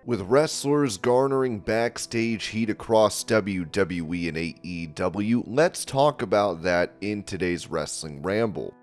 With wrestlers garnering backstage heat across WWE and AEW, let's talk about that in today's Wrestling Ramble.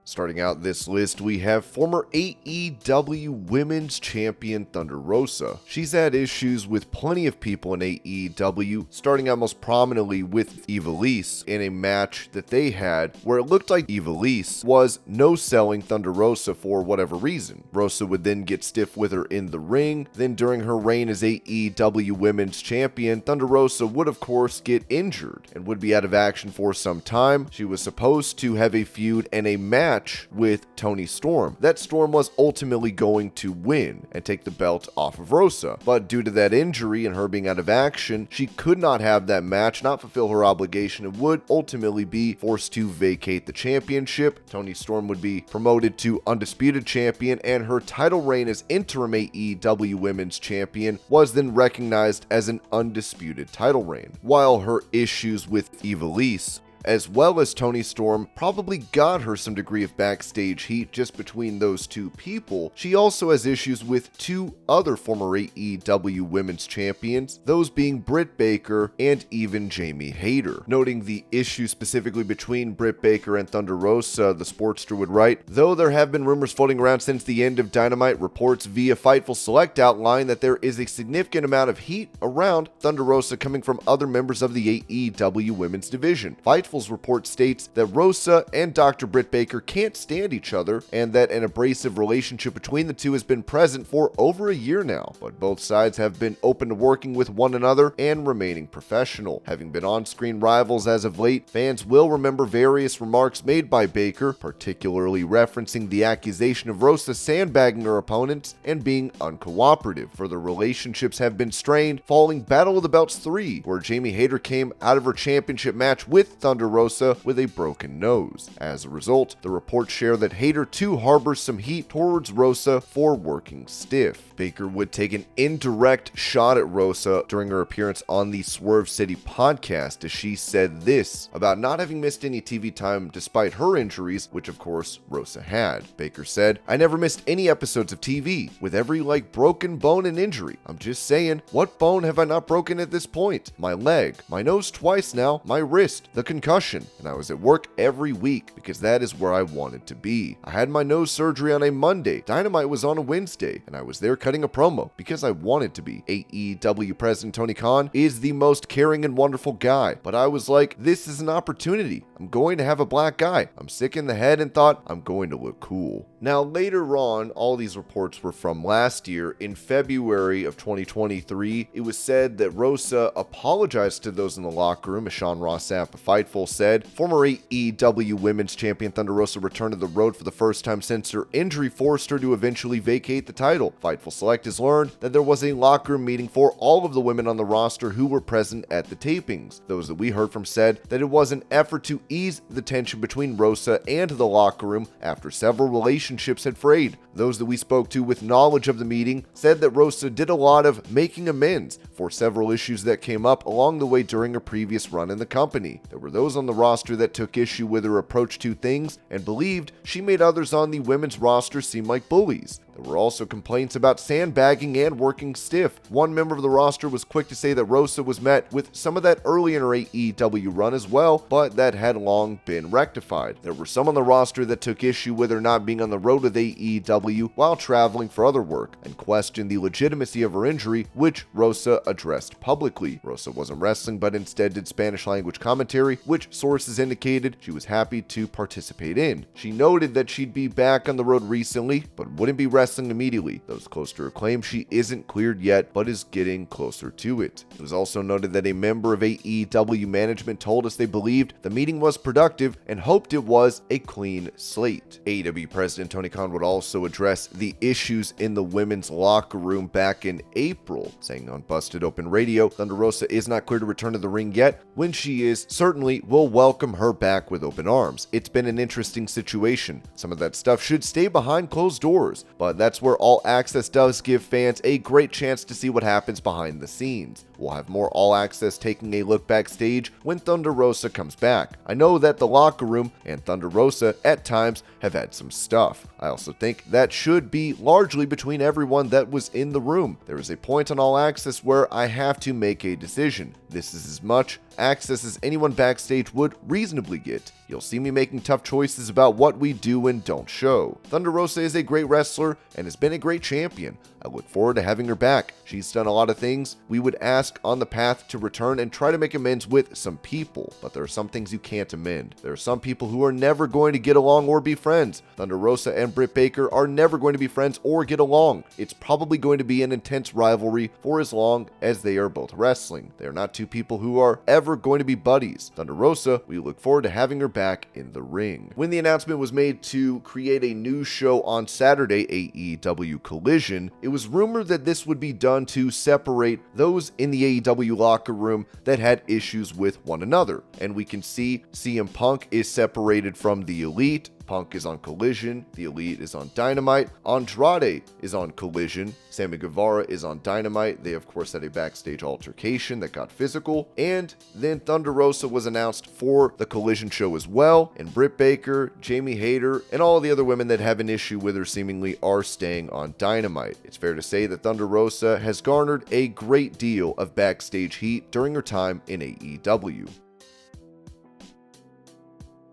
Starting out this list, we have former AEW Women's Champion Thunder Rosa. She's had issues with plenty of people in AEW, starting out most prominently with Ivelisse in a match that they had where it looked like Ivelisse was no-selling Thunder Rosa for whatever reason. Rosa would then get stiff with her in the ring. Then during her reign as AEW Women's Champion, Thunder Rosa would of course get injured and would be out of action for some time. She was supposed to have a feud and a match with Toni Storm. That Storm was ultimately going to win and take the belt off of Rosa, but due to that injury and her being out of action, she could not have that match, not fulfill her obligation, and would ultimately be forced to vacate the championship. Toni Storm would be promoted to Undisputed Champion, and her title reign as interim AEW Women's Champion was then recognized as an undisputed title reign. While her issues with Ivelisse as well as Toni Storm probably got her some degree of backstage heat just between those two people, she also has issues with two other former AEW Women's Champions, those being Britt Baker and even Jamie Hayter. Noting the issue specifically between Britt Baker and Thunder Rosa, the Sportster would write, "Though there have been rumors floating around since the end of Dynamite, reports via Fightful Select outline that there is a significant amount of heat around Thunder Rosa coming from other members of the AEW Women's Division. Fightful's report states that Rosa and Dr. Britt Baker can't stand each other and that an abrasive relationship between the two has been present for over a year now, but both sides have been open to working with one another and remaining professional. Having been on-screen rivals as of late, fans will remember various remarks made by Baker, particularly referencing the accusation of Rosa sandbagging her opponents and being uncooperative. Further relationships have been strained following Battle of the Belts 3, where Jamie Hayter came out of her championship match with Thunder Rosa with a broken nose. As a result, the reports share that Hayter too harbors some heat towards Rosa for working stiff. Baker would take an indirect shot at Rosa during her appearance on the Swerve City podcast, as she said this about not having missed any TV time despite her injuries, which of course Rosa had. Baker said, "I never missed any episodes of TV, with every broken bone and injury. I'm just saying, what bone have I not broken at this point? My leg, my nose twice now, my wrist, the concussion, and I was at work every week because that is where I wanted to be. I had my nose surgery on a Monday, Dynamite was on a Wednesday, and I was there cutting a promo because I wanted to be. AEW President Tony Khan is the most caring and wonderful guy, but I was like, this is an opportunity. I'm going to have a black guy. I'm sick in the head and thought I'm going to look cool." Now later on, all these reports were from last year. In February of 2023, it was said that Rosa apologized to those in the locker room, as Sean Ross Sapp of Fightful said. Former AEW Women's Champion Thunder Rosa returned to the road for the first time since her injury forced her to eventually vacate the title. Fightful Select has learned that there was a locker room meeting for all of the women on the roster who were present at the tapings. Those that we heard from said that it was an effort to ease the tension between Rosa and the locker room after several relationships had frayed. Those that we spoke to with knowledge of the meeting said that Rosa did a lot of making amends for several issues that came up along the way during her previous run in the company. There were those on the roster that took issue with her approach to things and believed she made others on the women's roster seem like bullies. There were also complaints about sandbagging and working stiff. One member of the roster was quick to say that Rosa was met with some of that early in her AEW run as well, but that had long been rectified. There were some on the roster that took issue with her not being on the road with AEW while traveling for other work and questioned the legitimacy of her injury, which Rosa addressed publicly. Rosa wasn't wrestling, but instead did Spanish language commentary, which sources indicated she was happy to participate in. She noted that she'd be back on the road recently, but wouldn't be wrestling immediately. Those close to her claim she isn't cleared yet, but is getting closer to it. It was also noted that a member of AEW management told us they believed the meeting was productive and hoped it was a clean slate. AEW President Tony Khan would also address the issues in the women's locker room back in April, saying on Busted Open Radio, Thunder Rosa is not clear to return to the ring yet. When she is, certainly we'll welcome her back with open arms. It's been an interesting situation. Some of that stuff should stay behind closed doors, but that's where All Access does give fans a great chance to see what happens behind the scenes. We'll have more All Access taking a look backstage when Thunder Rosa comes back. I know that the locker room and Thunder Rosa at times have had some stuff. I also think that should be largely between everyone that was in the room. There is a point on All Access where I have to make a decision. This is as much access as anyone backstage would reasonably get. You'll see me making tough choices about what we do and don't show. Thunder Rosa is a great wrestler and has been a great champion. I look forward to having her back. She's done a lot of things we would ask on the path to return and try to make amends with some people, but there are some things you can't amend. There are some people who are never going to get along or be friends. Thunder Rosa and Britt Baker are never going to be friends or get along. It's probably going to be an intense rivalry for as long as they are both wrestling. They are not two people who are ever going to be buddies. Thunder Rosa, we look forward to having her back in the ring. When the announcement was made to create a new show on Saturday, AEW Collision, it was rumored that this would be done to separate those in the AEW locker room that had issues with one another. And we can see CM Punk is separated from the Elite. Punk is on Collision, the Elite is on Dynamite, Andrade is on Collision, Sammy Guevara is on Dynamite. They of course had a backstage altercation that got physical, and then Thunder Rosa was announced for the Collision show as well, and Britt Baker, Jamie Hayter, and all the other women that have an issue with her seemingly are staying on Dynamite. It's fair to say that Thunder Rosa has garnered a great deal of backstage heat during her time in AEW.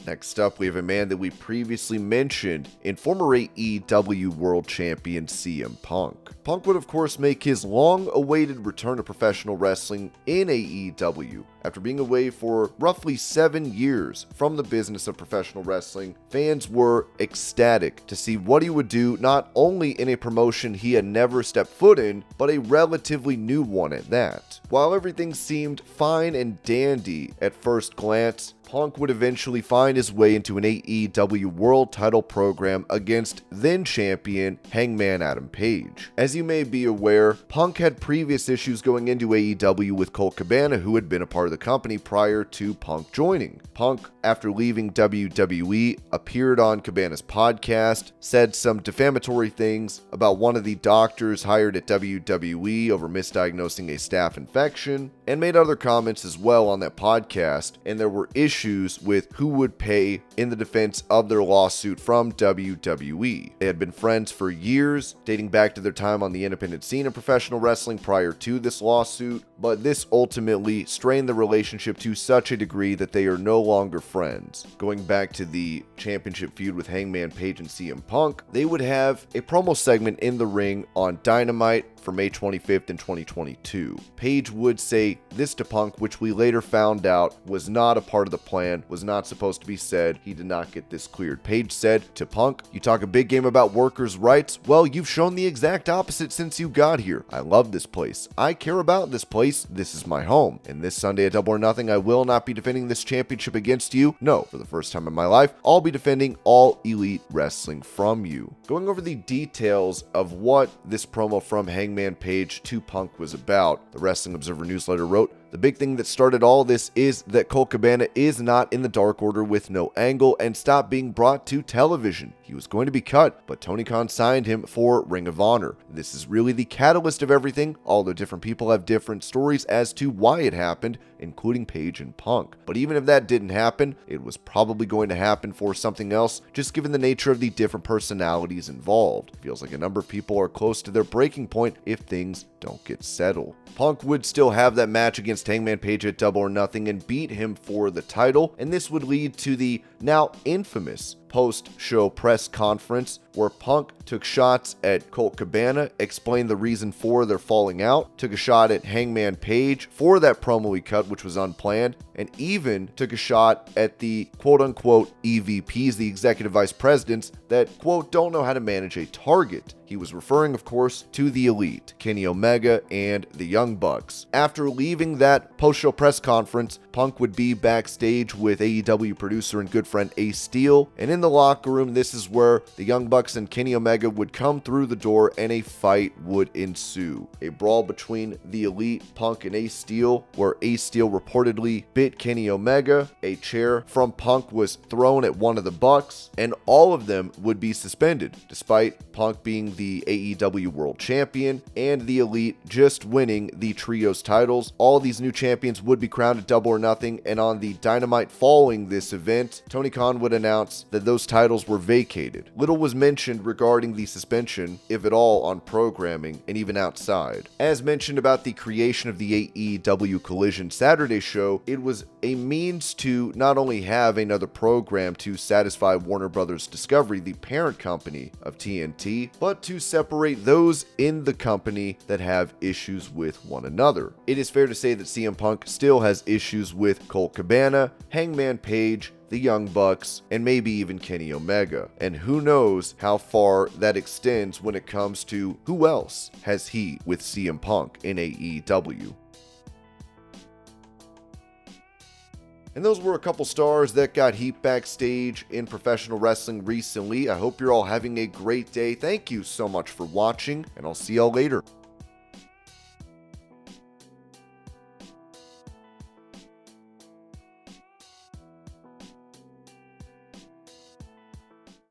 Next up, we have a man that we previously mentioned in former AEW World Champion CM Punk. Punk would of course make his long-awaited return to professional wrestling in AEW. After being away for roughly 7 years from the business of professional wrestling, fans were ecstatic to see what he would do not only in a promotion he had never stepped foot in, but a relatively new one at that. While everything seemed fine and dandy at first glance, Punk would eventually find his way into an AEW World Title program against then-champion Hangman Adam Page. As you may be aware, Punk had previous issues going into AEW with Colt Cabana, who had been a part of the company prior to Punk joining. Punk, after leaving WWE, appeared on Cabana's podcast, said some defamatory things about one of the doctors hired at WWE over misdiagnosing a staph infection, and made other comments as well on that podcast, and there were issues with who would pay in the defense of their lawsuit from WWE. They had been friends for years, dating back to their time on the independent scene of professional wrestling prior to this lawsuit, but this ultimately strained the relationship to such a degree that they are no longer friends. Going back to the championship feud with Hangman Page and CM Punk, they would have a promo segment in the ring on Dynamite for May 25th in 2022. Page would say this to Punk, which we later found out was not a part of the plan, was not supposed to be said. He did not get this cleared. Page said to Punk, "You talk a big game about workers' rights? Well, you've shown the exact opposite since you got here. I love this place. I care about this place. This is my home. And this Sunday at Double or Nothing, I will not be defending this championship against you. No, for the first time in my life, I'll be defending All Elite Wrestling from you." Going over the details of what this promo from Hangman Page to Punk was about, the Wrestling Observer newsletter wrote, "The big thing that started all this is that Colt Cabana is not in the Dark Order with no angle and stopped being brought to television. He was going to be cut, but Tony Khan signed him for Ring of Honor. This is really the catalyst of everything, although different people have different stories as to why it happened, including Page and Punk. But even if that didn't happen, it was probably going to happen for something else, just given the nature of the different personalities involved. It feels like a number of people are close to their breaking point if things don't get settled." Punk would still have that match against Hangman Page at Double or Nothing and beat him for the title, and this would lead to the now infamous post-show press conference where Punk took shots at Colt Cabana, explained the reason for their falling out, took a shot at Hangman Page for that promo he cut, which was unplanned, and even took a shot at the quote-unquote EVPs, the executive vice presidents, that, quote, don't know how to manage a target. He was referring, of course, to the Elite, Kenny Omega and the Young Bucks. After leaving that post-show press conference, Punk would be backstage with AEW producer and good friend Ace Steel, and in the locker room, this is where the Young Bucks and Kenny Omega would come through the door and a fight would ensue. A brawl between the Elite, Punk, and Ace Steel, where Ace Steel reportedly bit bit Kenny Omega, a chair from Punk was thrown at one of the Bucks, and all of them would be suspended, despite Punk being the AEW World Champion and the Elite just winning the Trios titles. All these new champions would be crowned at Double or Nothing, and on the Dynamite following this event, Tony Khan would announce that those titles were vacated. Little was mentioned regarding the suspension, if at all, on programming and even outside. As mentioned about the creation of the AEW Collision Saturday show, it was a means to not only have another program to satisfy Warner Brothers Discovery, the parent company of TNT, but to separate those in the company that have issues with one another. It is fair to say that CM Punk still has issues with Colt Cabana, Hangman Page, the Young Bucks, and maybe even Kenny Omega. And who knows how far that extends when it comes to who else has heat with CM Punk in AEW. And those were a couple stars that got heat backstage in professional wrestling recently. I hope you're all having a great day. Thank you so much for watching, and I'll see y'all later.